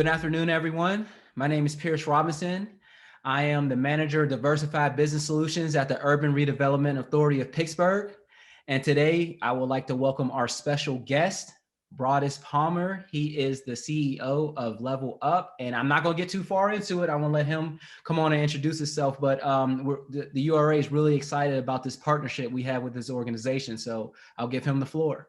Good afternoon, everyone. My name is Pierce Robinson. I am the manager of diversified business solutions at the Urban Redevelopment Authority of Pittsburgh. And today I would like to welcome our special guest, Aws Palmer. He is the CEO of Level Up. And I'm not going to get too far into it. I want to let him come on and introduce himself. But the URA is really excited about this partnership we have with this organization. So I'll give him the floor.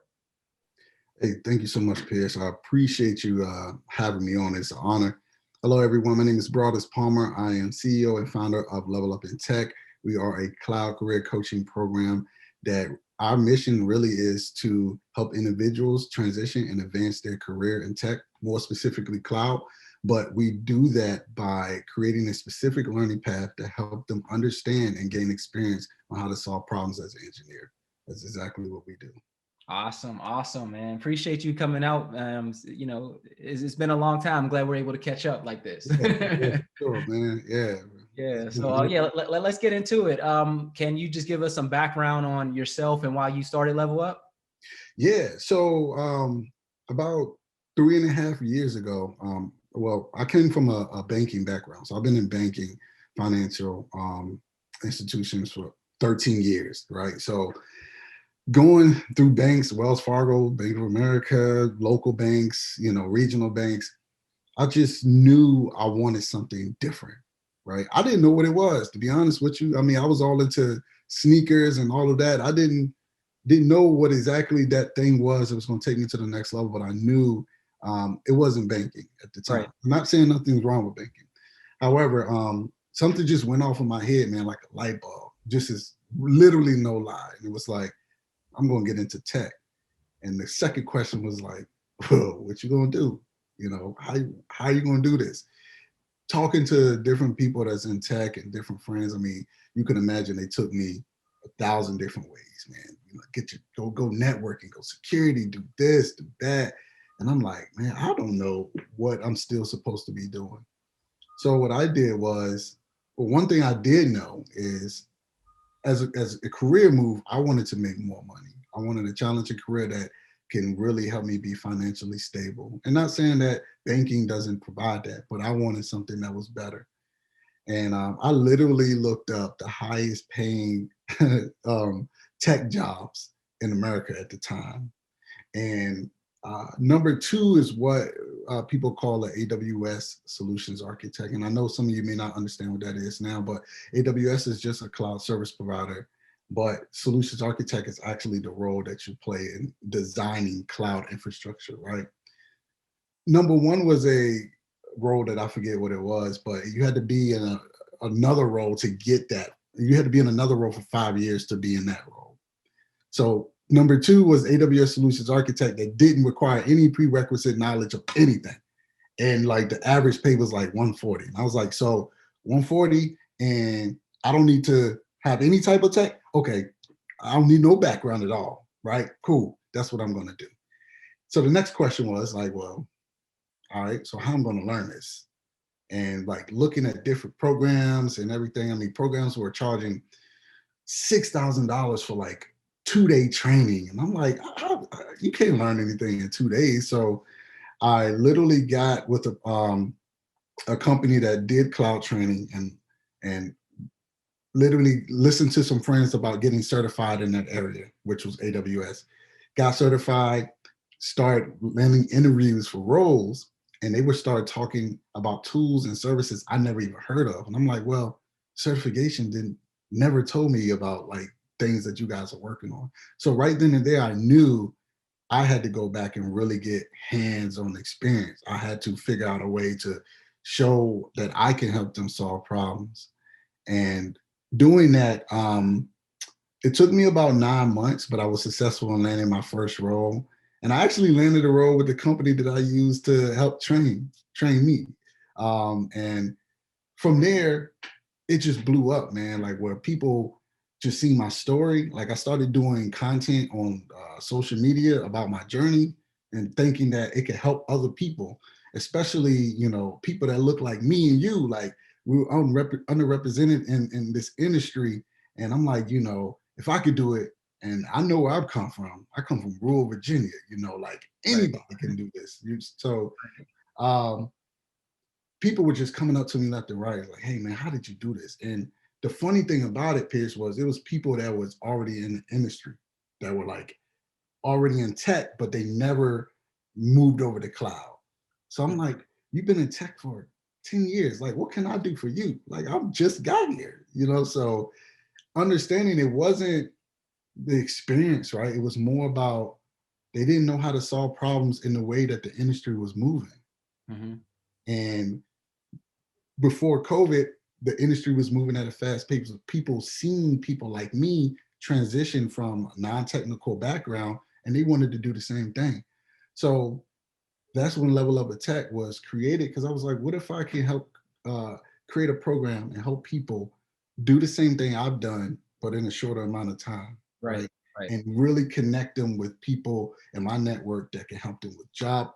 Hey, thank you so much, Pierce. I appreciate you having me on. It's an honor. Hello, everyone. My name is Aws Palmer. I am CEO and founder of Level Up in Tech. We are a cloud career coaching program that our mission really is to help individuals transition and advance their career in tech, more specifically cloud. But we do that by creating a specific learning path to help them understand and gain experience on how to solve problems as an engineer. That's exactly what we do. Awesome, man. Appreciate you coming out. It's been a long time. I'm glad we're able to catch up like this. Yeah, sure, man. Yeah. So let's get into it. Can you just give us some background on yourself and why you started Level Up? Yeah. So about 3.5 years ago, well, I came from a banking background. So I've been in banking, financial institutions for 13 years, right? So going through banks, Wells Fargo, Bank of America, local banks, regional banks, I just knew I wanted something different, right? I didn't know what it was, to be honest with you. I mean, I was all into sneakers and all of that. I didn't know what exactly that thing was that was going to take me to the next level, but I knew it wasn't banking at the time. Right. I'm not saying nothing's wrong with banking. However, something just went off in my head, man, like a light bulb, just as literally no lie. And it was like, I'm going to get into tech. And the second question was like, whoa, what you going to do? How are you going to do this? Talking to different people that's in tech and different friends, I mean, you can imagine they took me 1,000 different ways, man. Go networking, go security, do this, do that. And I'm like, man, I don't know what I'm still supposed to be doing. So what I did was, well, one thing I did know is as a career move, I wanted to make more money. I wanted a challenging career that can really help me be financially stable. And not saying that banking doesn't provide that, but I wanted something that was better. And I literally looked up the highest paying tech jobs in America at the time. And number two is what people call an AWS Solutions Architect. And I know some of you may not understand what that is now, but AWS is just a cloud service provider. But Solutions Architect is actually the role that you play in designing cloud infrastructure, right? Number one was a role that I forget what it was, but you had to be in another role to get that. You had to be in another role for 5 years to be in that role. So number two was AWS Solutions Architect that didn't require any prerequisite knowledge of anything. And like the average pay was like 140. And I was like, so 140 and I don't need to have any type of tech? Okay, I don't need no background at all, right? Cool, that's what I'm gonna do. So the next question was like, well, all right, so how am I gonna learn this? And like looking at different programs and everything, I mean, programs were charging $6,000 for like 2-day training. And I'm like, you can't learn anything in 2 days. So I literally got with a company that did cloud training and literally listened to some friends about getting certified in that area, which was AWS. Got certified, started landing interviews for roles, and they would start talking about tools and services I never even heard of. And I'm like, well, certification never told me about like things that you guys are working on. So right then and there, I knew I had to go back and really get hands-on experience. I had to figure out a way to show that I can help them solve problems. And doing that, it took me about 9 months, but I was successful in landing my first role. And I actually landed a role with the company that I used to help train me. And from there, it just blew up, man. Like where people just see my story. Like I started doing content on social media about my journey and thinking that it could help other people, especially, people that look like me and you, like we were underrepresented in this industry. And I'm like, if I could do it, and I know where I've come from. I come from rural Virginia, like anybody can do this. So people were just coming up to me left and right, like, hey man, how did you do this? And the funny thing about it, Pierce, was it was people that was already in the industry that were like already in tech, but they never moved over to cloud. So I'm like, you've been in tech for 10 years. Like, what can I do for you? Like, I'm just got here, you know? So understanding it wasn't the experience, right? It was more about they didn't know how to solve problems in the way that the industry was moving. Mm-hmm. And before COVID, the industry was moving at a fast pace. People seeing people like me transition from a non-technical background, and they wanted to do the same thing. So that's when Level Up Tech was created, because I was like, what if I can help create a program and help people do the same thing I've done, but in a shorter amount of time, Right. right? Right. And really connect them with people in my network that can help them with job,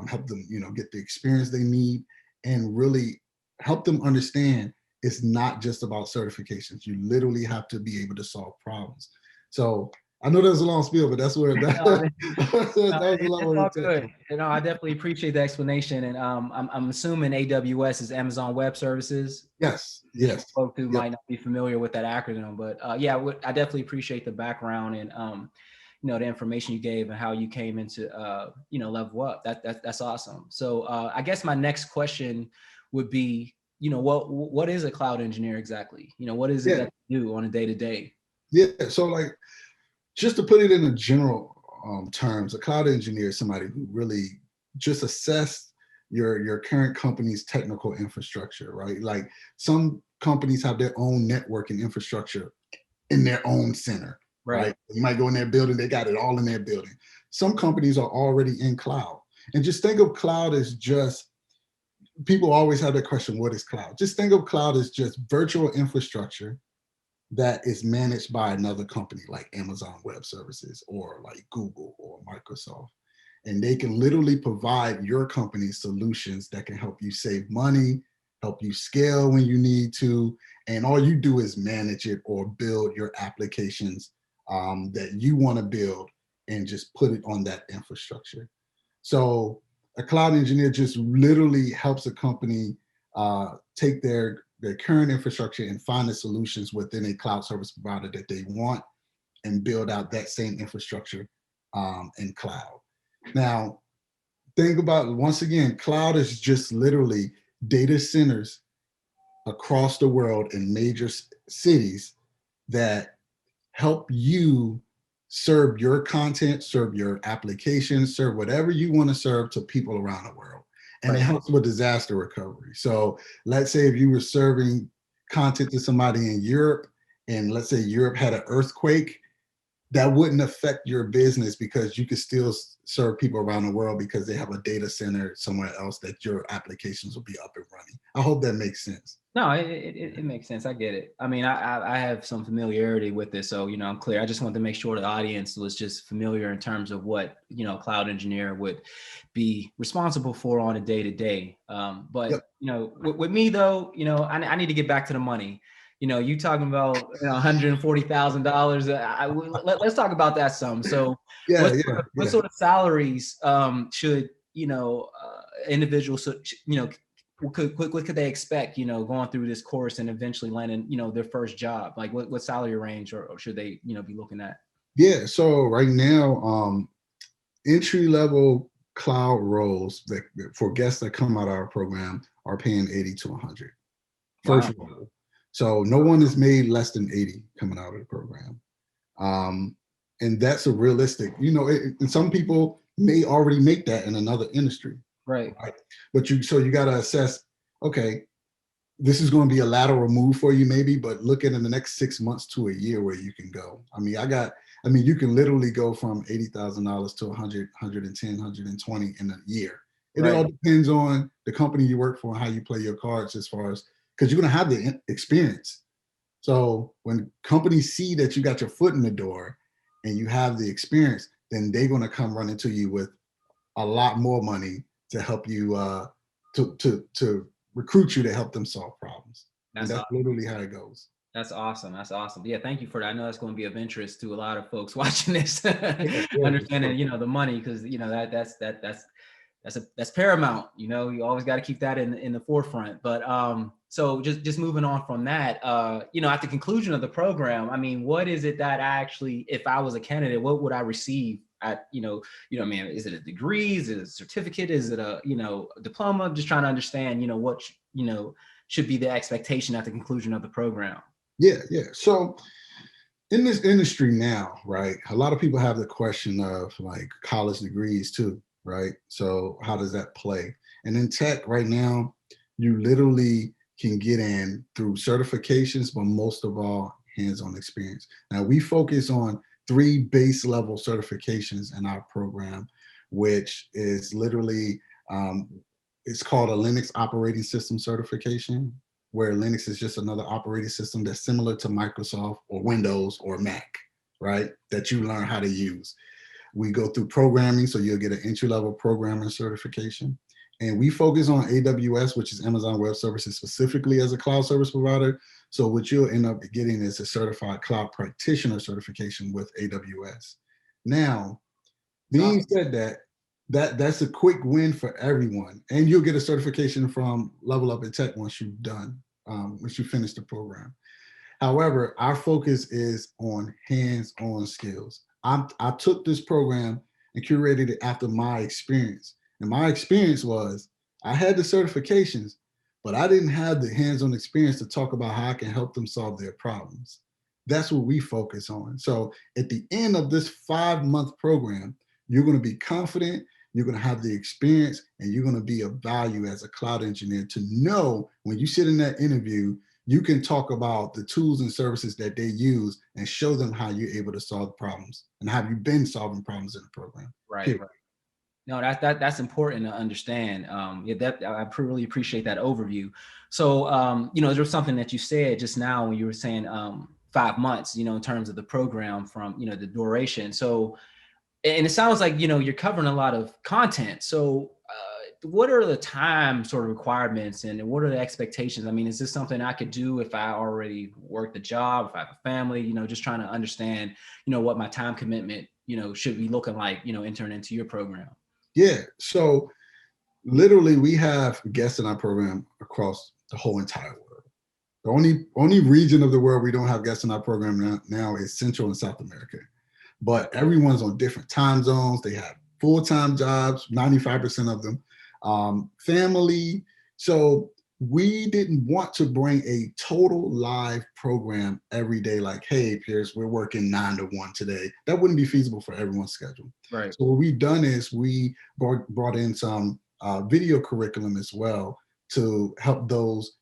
help them, get the experience they need, and really help them understand it's not just about certifications. You literally have to be able to solve problems. So I know that's a long spiel, but that's where that, No, that was a it's lot all of tech. good. I definitely appreciate the explanation. And I'm assuming AWS is Amazon Web Services. Yes, Additional yes. folks who Yep. might not be familiar with that acronym, but yeah, I definitely appreciate the background and the information you gave and how you came into Level Up. That's awesome. So I guess my next question would be, what is a cloud engineer exactly? What is it Yeah. that you do on a day to day? Yeah. So like, just to put it in a general terms, a cloud engineer is somebody who really just assess your current company's technical infrastructure, right? Like some companies have their own networking infrastructure in their own center, Right. right? You might go in their building, they got it all in their building. Some companies are already in cloud. And just think of cloud as just, people always have that question, what is cloud? Just think of cloud as just virtual infrastructure that is managed by another company like Amazon Web Services or like Google or Microsoft. And they can literally provide your company solutions that can help you save money, help you scale when you need to. And all you do is manage it or build your applications that you want to build and just put it on that infrastructure. So a cloud engineer just literally helps a company take their current infrastructure and find the solutions within a cloud service provider that they want and build out that same infrastructure in cloud. Now, think about, once again, cloud is just literally data centers across the world in major cities that help you serve your content, serve your applications, serve whatever you want to serve to people around the world. And it Right. helps with disaster recovery. So let's say if you were serving content to somebody in Europe, and let's say Europe had an earthquake, that wouldn't affect your business because you could still serve people around the world because they have a data center somewhere else that your applications will be up and running. I hope that makes sense. No, it makes sense. I get it. I mean, I have some familiarity with this, so I'm clear. I just wanted to make sure the audience was just familiar in terms of what cloud engineer would be responsible for on a day to day. But Yep. with me though, I need to get back to the money. You talking about $140,000. Let's talk about that some. So, Yeah, what sort of salaries should individuals what could they expect, going through this course and eventually landing, their first job? Like what salary range or should they, be looking at? Yeah. So right now, entry level cloud roles that for guests that come out of our program are paying 80 to 100 first Wow. role. So no one is made less than 80 coming out of the program. And that's a realistic, and some people may already make that in another industry. Right. Right. But you got to assess, okay, this is going to be a lateral move for you maybe, but look at in the next 6 months to a year where you can go. You can literally go from $80,000 to 100, 110, 120 in a year. It all Right. depends on the company you work for and how you play your cards, as far as, because you're going to have the experience. So when companies see that you got your foot in the door and you have the experience, then they're going to come running to you with a lot more money to help you to recruit you to help them solve problems. And That's that's awesome. literally how it goes. That's awesome. That's awesome. Yeah, thank you for that. I know that's going to be of interest to a lot of folks watching this, Yeah, for understanding, sure. the money, because that's that's paramount. You know, you always got to keep that in the forefront. But so just moving on from that, you know, at the conclusion of the program, I mean, what is it that I actually, if I was a candidate, what would I receive at, I mean, is it a degree? Is it a certificate? Is it a, a diploma? I'm just trying to understand, what, should be the expectation at the conclusion of the program. Yeah, yeah. So in this industry now, right, a lot of people have the question of like college degrees too, right? So how does that play? And in tech right now, you literally can get in through certifications, but most of all, hands-on experience. Now we focus on 3 base level certifications in our program, which is literally, it's called a Linux operating system certification, where Linux is just another operating system that's similar to Microsoft or Windows or Mac, right? That you learn how to use. We go through programming, so you'll get an entry-level programming certification. And we focus on AWS, which is Amazon Web Services, specifically as a cloud service provider. So what you'll end up getting is a certified cloud practitioner certification with AWS. Now, being said that, that's a quick win for everyone. And you'll get a certification from Level Up in Tech once you've done, once you finish the program. However, our focus is on hands-on skills. I took this program and curated it after my experience. And my experience was I had the certifications, but I didn't have the hands-on experience to talk about how I can help them solve their problems. That's what we focus on. So at the end of this 5-month program, you're going to be confident, you're going to have the experience, and you're going to be of value as a cloud engineer to know when you sit in that interview, you can talk about the tools and services that they use and show them how you're able to solve problems and have you been solving problems in the program. Right. Period. Right. No, that's important to understand. Yeah, that I really appreciate that overview. So, there's something that you said just now when you were saying 5 months, in terms of the program from, the duration. So, and it sounds like, you're covering a lot of content. So, what are the time sort of requirements and what are the expectations? I mean, is this something I could do if I already work the job, if I have a family, just trying to understand, what my time commitment, should be looking like, entering into your program. Yeah. So literally we have guests in our program across the whole entire world. The only region of the world we don't have guests in our program now is Central and South America. But everyone's on different time zones. They have full-time jobs, 95% of them, family. So we didn't want to bring a total live program every day, like, hey, Pierce, we're working 9 to 1 today. That wouldn't be feasible for everyone's schedule. Right. So what we've done is we brought in some video curriculum as well to help those,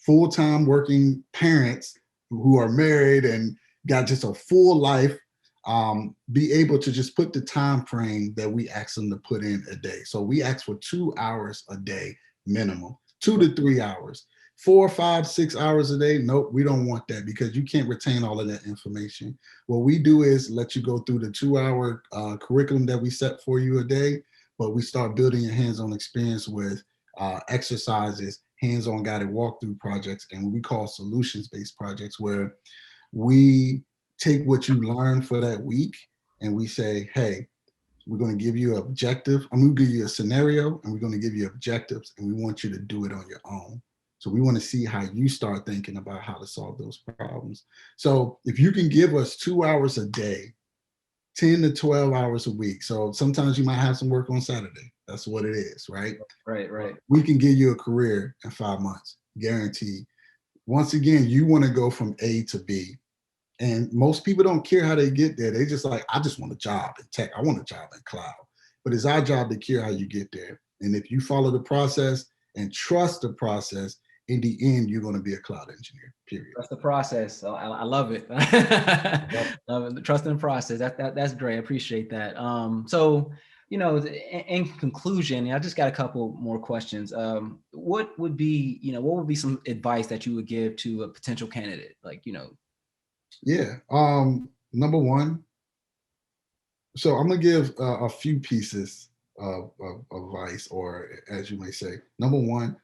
full-time working parents who are married and got just a full life, be able to just put the time frame that we ask them to put in a day. So we ask for 2 hours a day minimum, 2 to 3 hours. 4, 5, 6 hours a day. Nope, we don't want that because you can't retain all of that information. What we do is let you go through the 2-hour curriculum that we set for you a day, but we start building your hands-on experience with exercises, hands-on guided walkthrough projects, and what we call solutions-based projects, where we take what you learn for that week and we say, hey, we're going to give you an objective. I'm going to give you a scenario and we're going to give you objectives and we want you to do it on your own. So we want to see how you start thinking about how to solve those problems. So if you can give us 2 hours a day, 10 to 12 hours a week. So sometimes you might have some work on Saturday. That's what it is, right? Right. We can give you a career in 5 months, guaranteed. Once again, you want to go from A to B. And most people don't care how they get there. They just like, I just want a job in tech. I want a job in cloud. But it's our job to care how you get there. And if you follow the process and trust the process, in the end, you're going to be a cloud engineer, period. That's the process. So I love it. Love it. Trust in the process. That's great. I appreciate that. So, in conclusion, I just got a couple more questions. What would be some advice that you would give to a potential candidate? Yeah. Number one, so I'm going to give a few pieces of advice, or as you may say. Number one,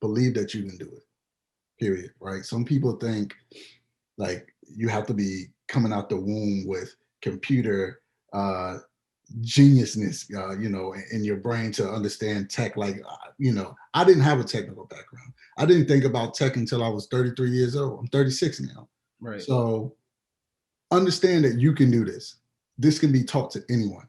believe that you can do it, period, right? Some people think like you have to be coming out the womb with computer geniusness, in your brain to understand tech. Like, I didn't have a technical background. I didn't think about tech until I was 33 years old. I'm 36 now. Right. So understand that you can do this. This can be taught to anyone.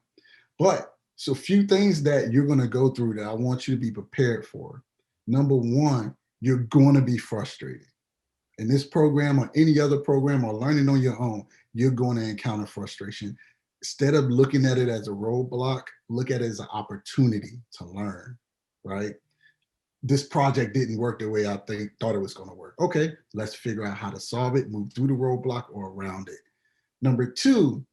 But so few things that you're going to go through that I want you to be prepared for. Number one, you're going to be frustrated. In this program or any other program or learning on your own, you're going to encounter frustration. Instead of looking at it as a roadblock, look at it as an opportunity to learn, right? This project didn't work the way I thought it was going to work. Okay, let's figure out how to solve it, move through the roadblock or around it. Number two,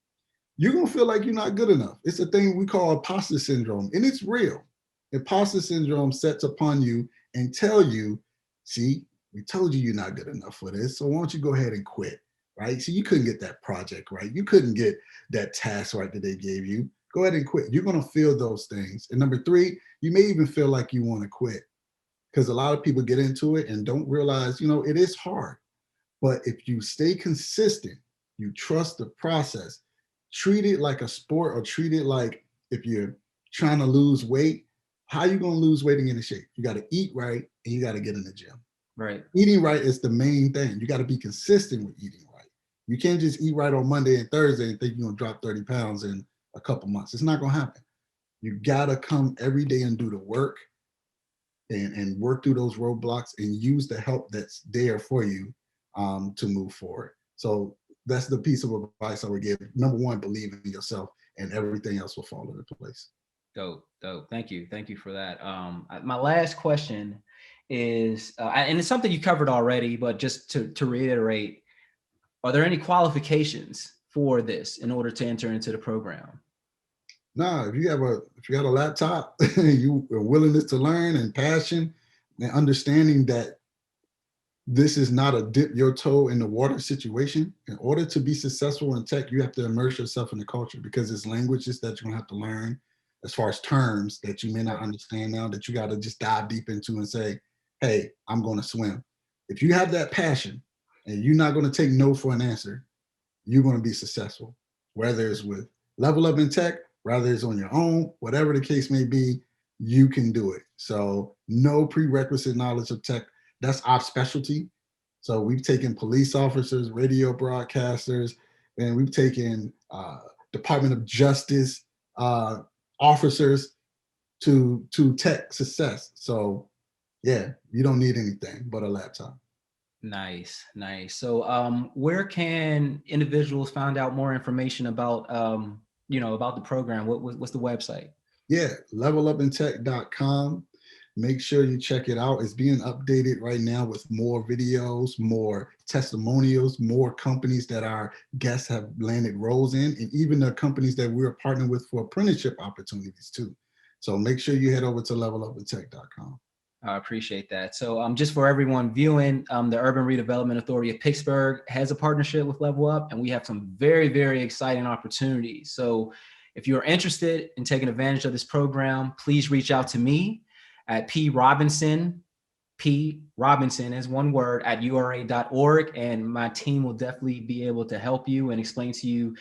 you're going to feel like you're not good enough. It's a thing we call imposter syndrome, and it's real. Imposter syndrome sets upon you and tell you, see, we told you you're not good enough for this, so why don't you go ahead and quit, right? So you couldn't get that project right. You couldn't get that task right that they gave you. Go ahead and quit. You're going to feel those things. And number three, you may even feel like you want to quit because a lot of people get into it and don't realize, it is hard. But if you stay consistent, you trust the process, treat it like a sport or treat it like if you're trying to lose weight, how you going to lose weight and get in shape? You got to eat right and you got to get in the gym. Right. Eating right is the main thing. You got to be consistent with eating right. You can't just eat right on Monday and Thursday and think you're going to drop 30 pounds in a couple months. It's not going to happen. You got to come every day and do the work and work through those roadblocks and use the help that's there for you to move forward. So that's the piece of advice I would give. Number one, believe in yourself and everything else will fall into place. Dope. Thank you for that. My last question is, and it's something you covered already, but just to reiterate, are there any qualifications for this in order to enter into the program? Nah, if you got a laptop, you are willingness to learn and passion and understanding that this is not a dip your toe in the water situation. In order to be successful in tech, you have to immerse yourself in the culture because it's languages that you're gonna have to learn as far as terms that you may not understand now that you got to just dive deep into and say, hey, I'm going to swim. If you have that passion and you're not going to take no for an answer, you're going to be successful, whether it's with Level Up in Tech, whether it's on your own, whatever the case may be, you can do it. So no prerequisite knowledge of tech. That's our specialty. So we've taken police officers, radio broadcasters, and we've taken Department of Justice officers to tech success. So yeah, you don't need anything but a laptop. Nice. So where can individuals find out more information about about the program? What's the website? Yeah, levelupintech.com. Make sure you check it out. It's being updated right now with more videos, more testimonials, more companies that our guests have landed roles in, and even the companies that we're partnering with for apprenticeship opportunities too. So make sure you head over to levelupintech.com. I appreciate that. So just for everyone viewing, the Urban Redevelopment Authority of Pittsburgh has a partnership with Level Up, and we have some very, very exciting opportunities. So if you're interested in taking advantage of this program, please reach out to me at P Robinson as one word at ura.org, and my team will definitely be able to help you and explain to you,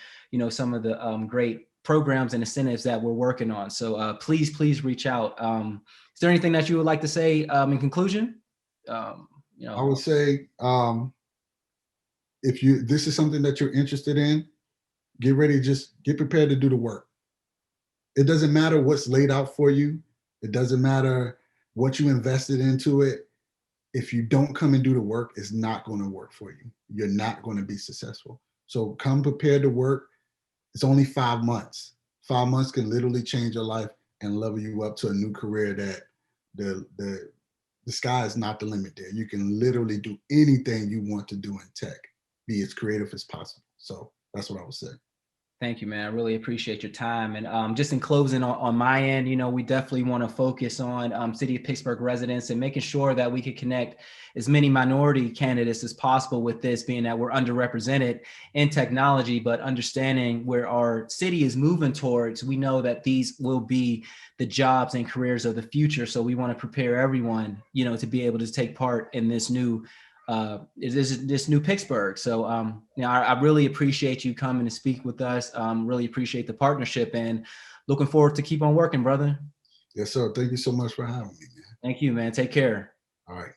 some of the great programs and incentives that we're working on. So please reach out. Is there anything that you would like to say in conclusion? I would say if this is something that you're interested in, get ready, just get prepared to do the work. It doesn't matter what's laid out for you. It doesn't matter what you invested into it. If you don't come and do the work, it's not going to work for you. You're not going to be successful. So come prepared to work. It's only 5 months. 5 months can literally change your life and level you up to a new career that the sky is not the limit there. You can literally do anything you want to do in tech, be as creative as possible. So that's what I would say. Thank you, man. I really appreciate your time. And just in closing on my end, we definitely want to focus on City of Pittsburgh residents and making sure that we can connect as many minority candidates as possible with this, being that we're underrepresented in technology, but understanding where our city is moving towards. We know that these will be the jobs and careers of the future. So we want to prepare everyone, to be able to take part in this new is this new Pittsburgh. So, I really appreciate you coming to speak with us. Really appreciate the partnership and looking forward to keep on working, brother. Yes, sir. Thank you so much for having me, man. Thank you, man. Take care. All right.